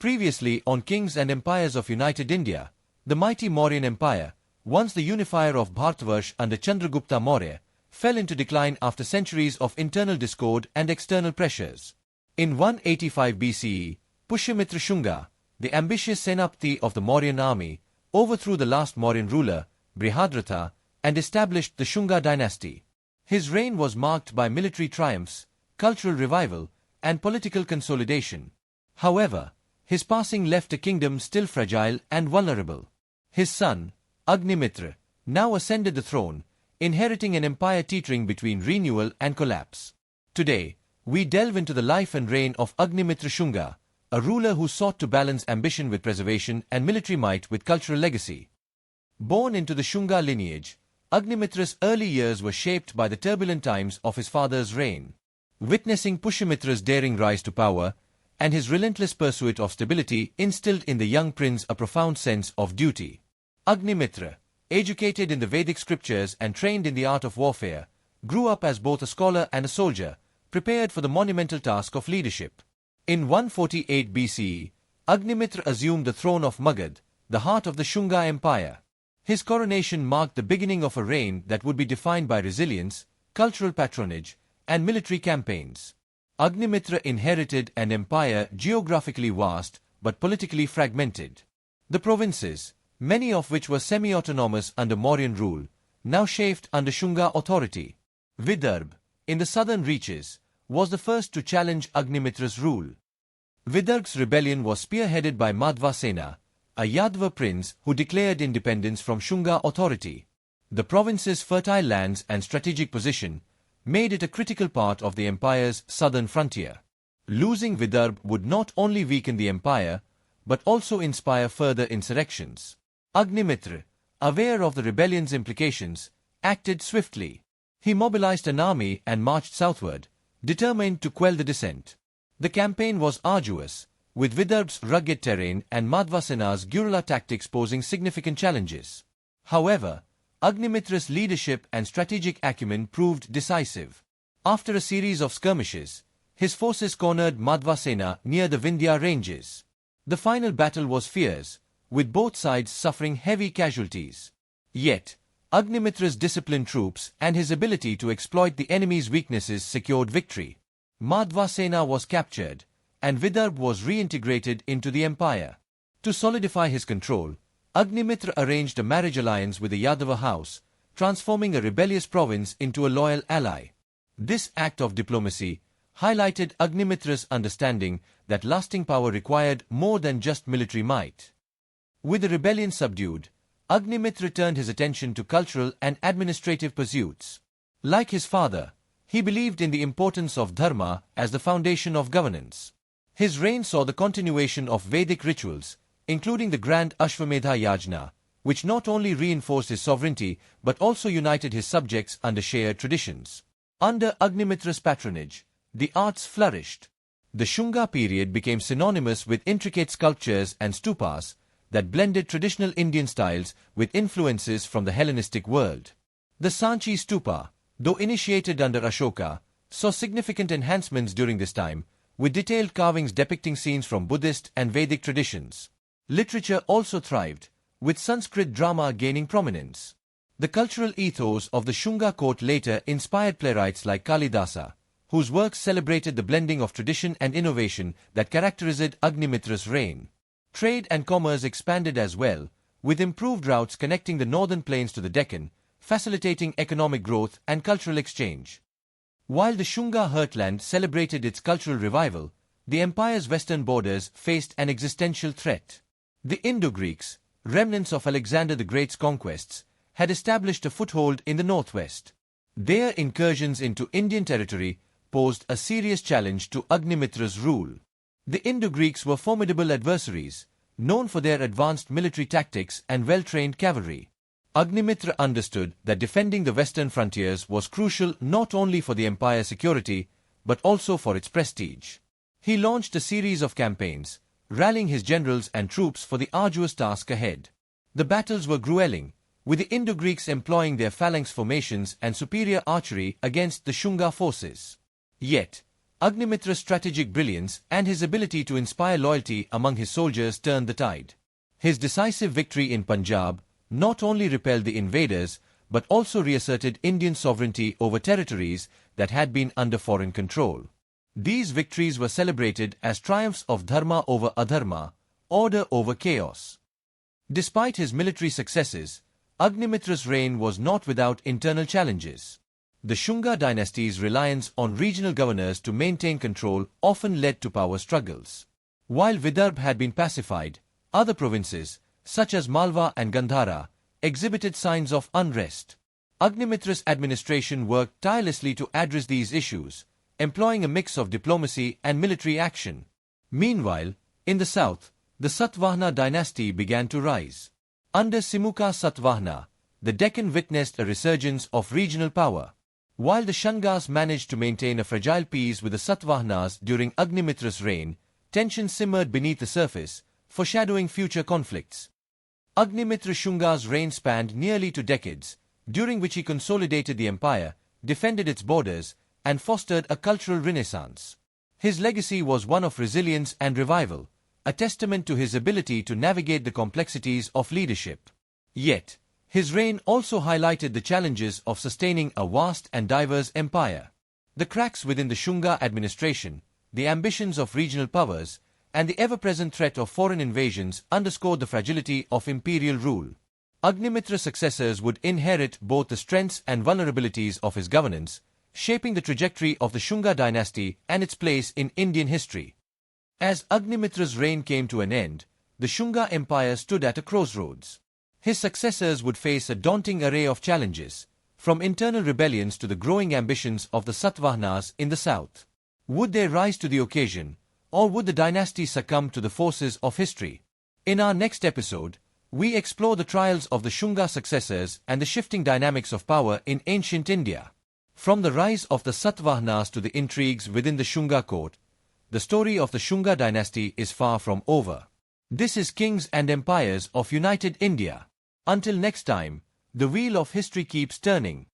Previously on Kings and Empires of United India, the mighty Mauryan Empire, once the unifier of Bharatvarsh under Chandragupta Maurya, fell into decline after centuries of internal discord and external pressures. In 185 BCE, Pushyamitra Shunga, the ambitious Senapati of the Mauryan army, overthrew the last Mauryan ruler, Brihadratha, and established the Shunga dynasty. His reign was marked by military triumphs, cultural revival, and political consolidation. However, his passing left a kingdom still fragile and vulnerable. His son, Agnimitra, now ascended the throne, inheriting an empire teetering between renewal and collapse. Today, we delve into the life and reign of Agnimitra Shunga, a ruler who sought to balance ambition with preservation and military might with cultural legacy. Born into the Shunga lineage, Agnimitra's early years were shaped by the turbulent times of his father's reign. Witnessing Pushyamitra's daring rise to power and his relentless pursuit of stability instilled in the young prince a profound sense of duty. Agnimitra, educated in the Vedic scriptures and trained in the art of warfare, grew up as both a scholar and a soldier, prepared for the monumental task of leadership. In 148 BCE, Agnimitra assumed the throne of Magad, the heart of the Shunga Empire. His coronation marked the beginning of a reign that would be defined by resilience, cultural patronage, and military campaigns. Agnimitra inherited an empire geographically vast but politically fragmented. The provinces, many of which were semi-autonomous under Mauryan rule, now chafed under Shunga authority. Vidarbha, in the southern reaches, was the first to challenge Agnimitra's rule. Vidarbha's rebellion was spearheaded by Madhvasena, a Yadava prince who declared independence from Shunga authority. The province's fertile lands and strategic position made it a critical part of the empire's southern frontier. Losing Vidarbha would not only weaken the empire, but also inspire further insurrections. Agnimitra, aware of the rebellion's implications, acted swiftly. He mobilized an army and marched southward, determined to quell the dissent. The campaign was arduous, with Vidarbha's rugged terrain and Madhvasena's guerrilla tactics posing significant challenges. However, Agnimitra's leadership and strategic acumen proved decisive. After a series of skirmishes, his forces cornered Madhvasena near the Vindhya ranges. The final battle was fierce, with both sides suffering heavy casualties. Yet, Agnimitra's disciplined troops and his ability to exploit the enemy's weaknesses secured victory. Madhvasena was captured, and Vidarbha was reintegrated into the empire. To solidify his control, Agnimitra arranged a marriage alliance with the Yadava house, transforming a rebellious province into a loyal ally. This act of diplomacy highlighted Agnimitra's understanding that lasting power required more than just military might. With the rebellion subdued, Agnimitra turned his attention to cultural and administrative pursuits. Like his father, he believed in the importance of dharma as the foundation of governance. His reign saw the continuation of Vedic rituals, including the grand Ashwamedha Yajna, which not only reinforced his sovereignty but also united his subjects under shared traditions. Under Agnimitra's patronage, the arts flourished. The Shunga period became synonymous with intricate sculptures and stupas that blended traditional Indian styles with influences from the Hellenistic world. The Sanchi stupa, though initiated under Ashoka, saw significant enhancements during this time, with detailed carvings depicting scenes from Buddhist and Vedic traditions. Literature also thrived, with Sanskrit drama gaining prominence. The cultural ethos of the Shunga court later inspired playwrights like Kalidasa, whose works celebrated the blending of tradition and innovation that characterized Agnimitra's reign. Trade and commerce expanded as well, with improved routes connecting the northern plains to the Deccan, facilitating economic growth and cultural exchange. While the Shunga heartland celebrated its cultural revival, the empire's western borders faced an existential threat. The Indo-Greeks, remnants of Alexander the Great's conquests, had established a foothold in the northwest. Their incursions into Indian territory posed a serious challenge to Agnimitra's rule. The Indo-Greeks were formidable adversaries, known for their advanced military tactics and well-trained cavalry. Agnimitra understood that defending the western frontiers was crucial not only for the empire's security, but also for its prestige. He launched a series of campaigns, rallying his generals and troops for the arduous task ahead. The battles were grueling, with the Indo-Greeks employing their phalanx formations and superior archery against the Shunga forces. Yet, Agnimitra's strategic brilliance and his ability to inspire loyalty among his soldiers turned the tide. His decisive victory in Punjab not only repelled the invaders, but also reasserted Indian sovereignty over territories that had been under foreign control. These victories were celebrated as triumphs of dharma over adharma, order over chaos. Despite his military successes, Agnimitra's reign was not without internal challenges. The Shunga dynasty's reliance on regional governors to maintain control often led to power struggles. While Vidarbha had been pacified, other provinces, such as Malwa and Gandhara, exhibited signs of unrest. Agnimitra's administration worked tirelessly to address these issues, employing a mix of diplomacy and military action. Meanwhile, in the south, the Satavahana dynasty began to rise. Under Simukha Satavahana, the Deccan witnessed a resurgence of regional power. While the Shungas managed to maintain a fragile peace with the Satavahanas during Agnimitra's reign, tensions simmered beneath the surface, foreshadowing future conflicts. Agnimitra Shunga's reign spanned nearly 2 decades, during which he consolidated the empire, defended its borders, and fostered a cultural renaissance. His legacy was one of resilience and revival, a testament to his ability to navigate the complexities of leadership. Yet, his reign also highlighted the challenges of sustaining a vast and diverse empire. The cracks within the Shunga administration, the ambitions of regional powers, and the ever-present threat of foreign invasions underscored the fragility of imperial rule. Agnimitra's successors would inherit both the strengths and vulnerabilities of his governance, shaping the trajectory of the Shunga dynasty and its place in Indian history. As Agnimitra's reign came to an end, the Shunga Empire stood at a crossroads. His successors would face a daunting array of challenges, from internal rebellions to the growing ambitions of the Satavahanas in the south. Would they rise to the occasion, or would the dynasty succumb to the forces of history? In our next episode, we explore the trials of the Shunga successors and the shifting dynamics of power in ancient India. From the rise of the Satavahanas to the intrigues within the Shunga court, the story of the Shunga dynasty is far from over. This is Kings and Empires of United India. Until next time, the wheel of history keeps turning.